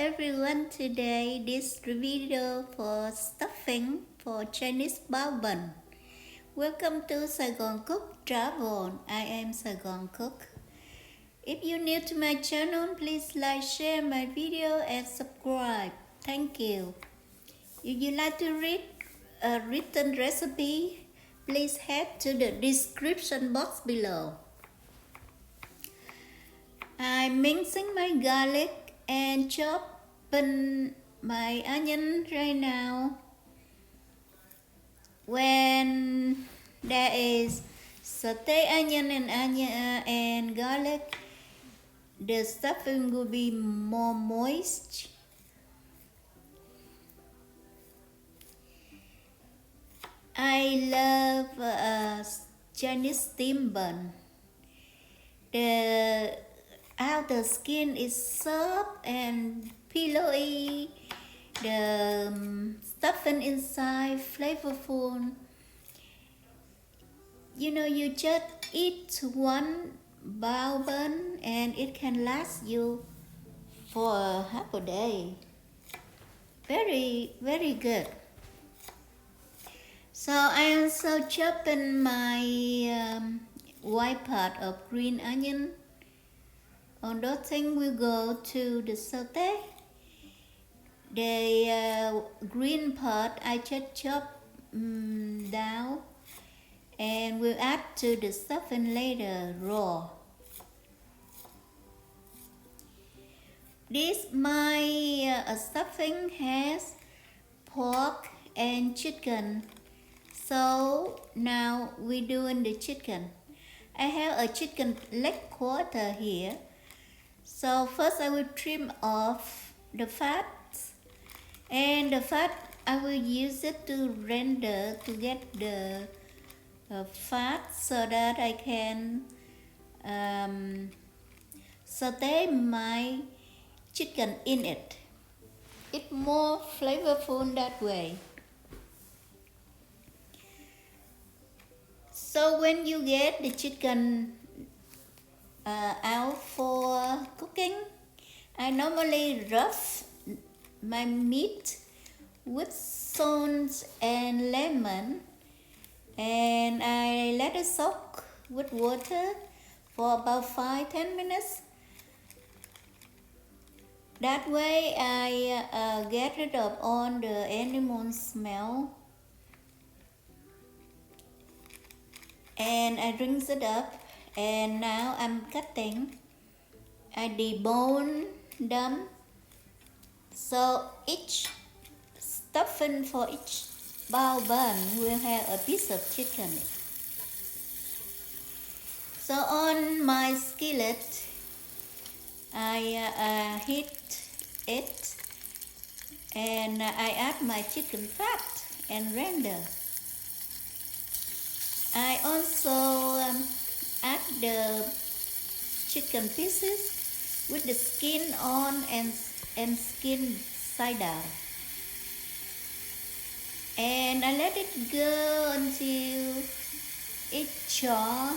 everyone, today this video for stuffing for Chinese Bao Bun. Welcome to SaigoncookTravel. I am Saigon Cook. If you're new to my channel, please like, share my video and subscribe. Thank you. If you like to read a written recipe, please head to the description box below. I'm mincing my garlic and chopping my onion right now. When there is saute onion and garlic, the stuffing will be more moist. I love Chinese steam bun. The outer skin is soft and pillowy. The stuffing inside flavorful. You just eat one bao bun and it can last you for half a day. Very, very good. So I also chopping my white part of green onion. On those things we go to the saute. The green part I just chop down and we'll add to the stuffing later raw. This my stuffing has pork and chicken. So now we're doing the chicken. I have a chicken leg quarter here. So first I will trim off the fat, and the fat I will use it to render to get the fat so that I can saute my chicken in it. It's more flavorful that way. So when you get the chicken out for cooking, I normally rough my meat with salt and lemon, and I let it soak with water for about 5-10 minutes. That way I get rid of all the animal smell, and I rinse it up. And now I'm cutting. I debone them. So each stuffing for each bao bun will have a piece of chicken. So on my skillet, I heat it and I add my chicken fat and render. I also add the chicken pieces with the skin on and skin side down, and I let it go until it chaw,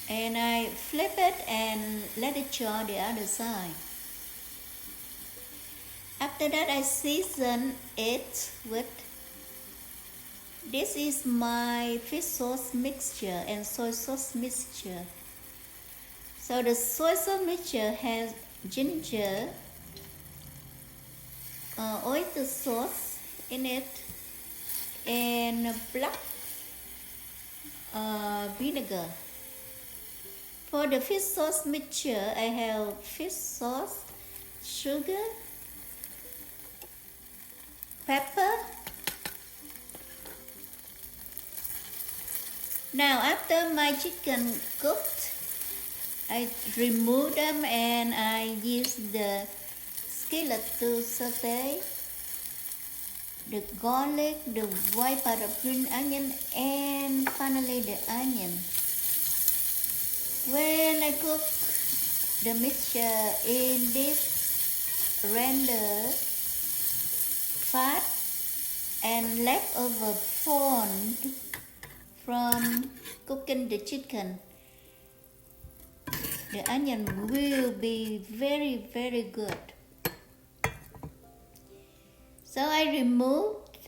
and I flip it and let it chaw the other side. After that I season it with this is my fish sauce mixture and soy sauce mixture. So the soy sauce mixture has ginger, oyster sauce in it, and black vinegar. For the fish sauce mixture, I have fish sauce, sugar, pepper. Now after my chicken cooked, I remove them and I use the skillet to saute the garlic, the white part of green onion, and finally the onion. When I cook the mixture in this render fat and leftover fond from cooking the chicken, the onion will be very, very good. So I removed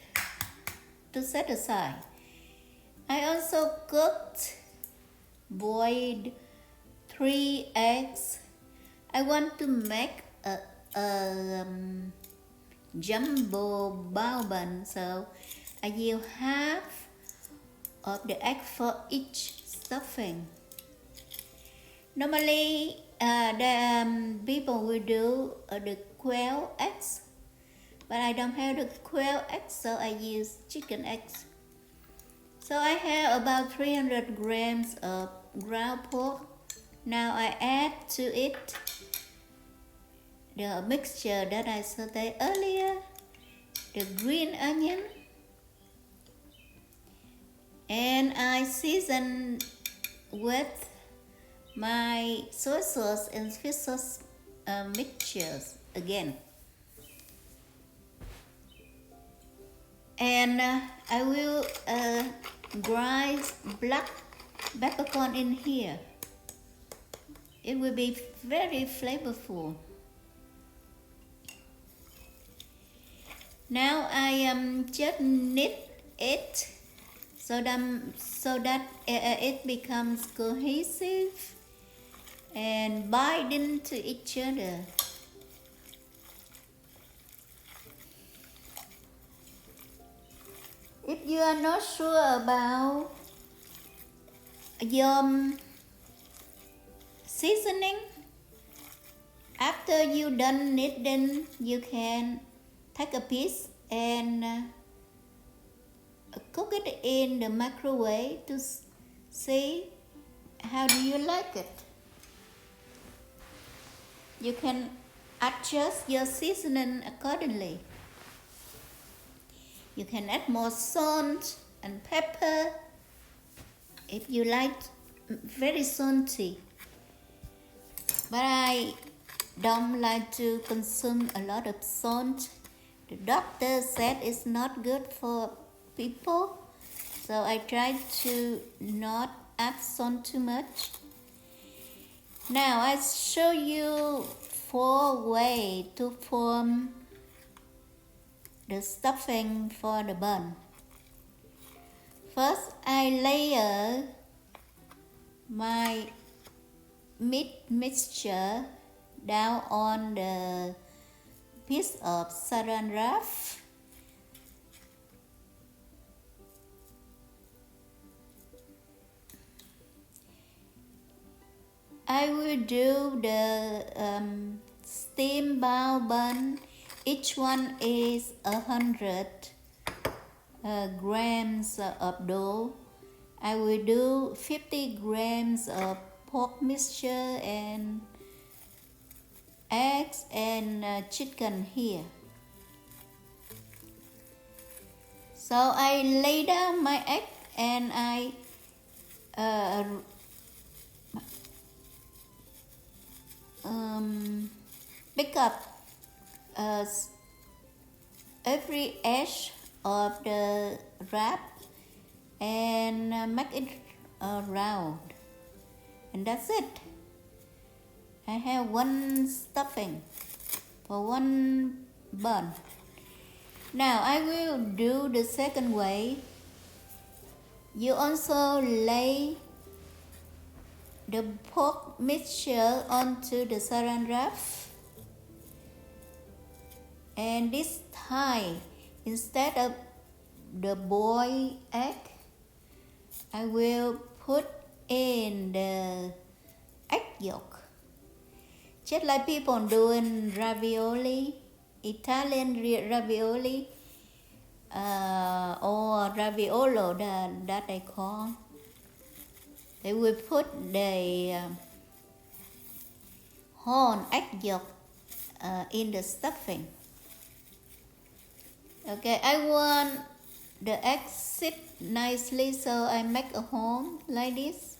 to set aside. I also boiled 3 eggs. I want to make a jumbo bao bun, so I use half of the egg for each stuffing. Normally, people will do the quail eggs, but I don't have the quail eggs, so I use chicken eggs. So I have about 300 grams of ground pork. Now I add to it the mixture that I sauteed earlier, the green onion, and I season with my soy sauce and fish sauce mixtures again. And I will grind black peppercorn in here. It will be very flavorful. Now I just knit it so that it becomes cohesive and binding to each other. If you are not sure about your seasoning, after you done knitting, you can take a piece and cook it in the microwave to see how do you like it. You can adjust your seasoning accordingly. You can add more salt and pepper if you like very salty. But I don't like to consume a lot of salt. The doctor said it's not good for people, so I try to not add salt too much. Now I show you 4 ways to form the stuffing for the bun. First, I layer my meat mixture down on the piece of saran wrap. I will do the steamed bao bun. Each one is 100 grams of dough. I will do 50 grams of pork mixture and eggs and chicken here. So I lay down my egg and I pick up every edge of the wrap and make it round, and that's it. I have one stuffing for one bun. Now I will do the second way. You also lay the pork mixture onto the saran wrap, and this time, instead of the boiled egg, I will put in the egg yolk, just like people doing ravioli, Italian ravioli, or raviolo that they call. They will put the whole egg yolk in the stuffing. Okay, I want the egg sit nicely, so I make a hole like this.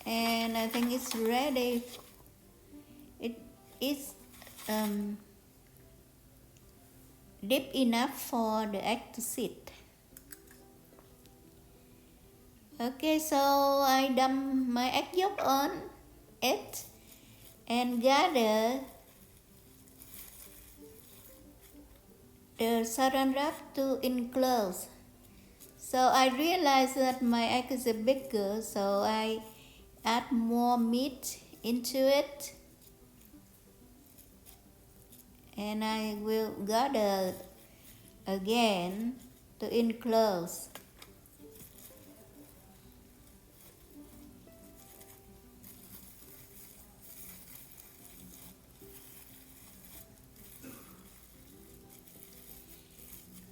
And I think it's ready. It is deep enough for the egg to sit. Okay, so I dump my egg yolk on it and gather the saran wrap to enclose. So I realized that my egg is bigger, so I add more meat into it, and I will gather again to enclose.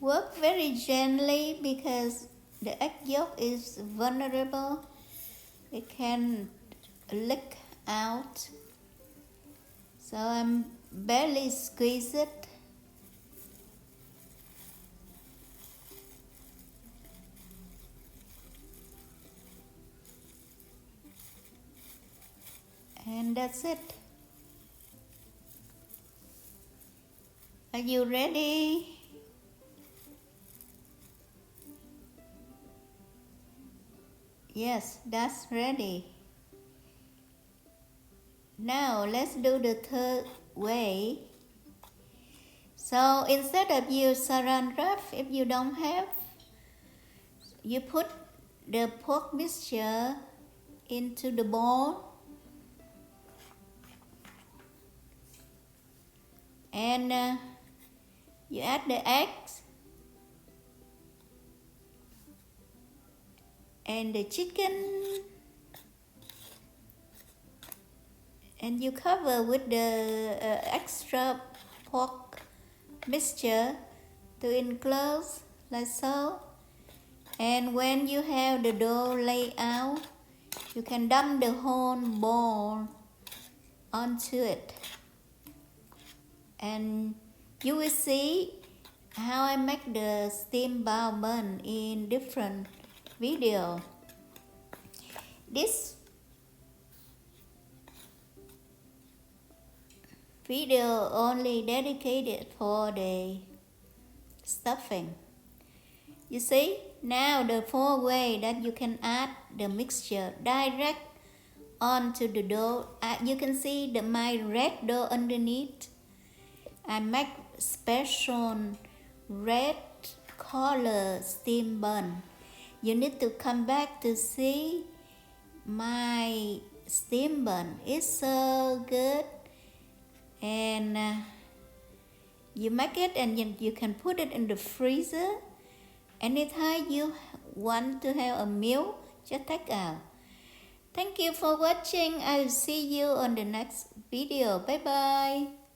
Work very gently because the egg yolk is vulnerable. It can leak out. So I'm barely squeeze it. And that's it. Are you ready? Yes, that's ready. Now let's do the third way. So instead of your saran wrap, if you don't have, you put the pork mixture into the bowl and you add the eggs and the chicken, and you cover with the extra pork mixture to enclose like so. And when you have the dough laid out, you can dump the whole bowl onto it, and you will see how I make the steamed bao bun in different video. This video only dedicated for the stuffing. You see, now the four way that you can add the mixture direct onto the dough. You can see my red dough underneath. I make special red color steamed bun. You need to come back to see my steamed bun. It's so good, and you make it and you can put it in the freezer. Anytime you want to have a meal, just take out. Thank you for watching. I will see you on the next video. Bye bye.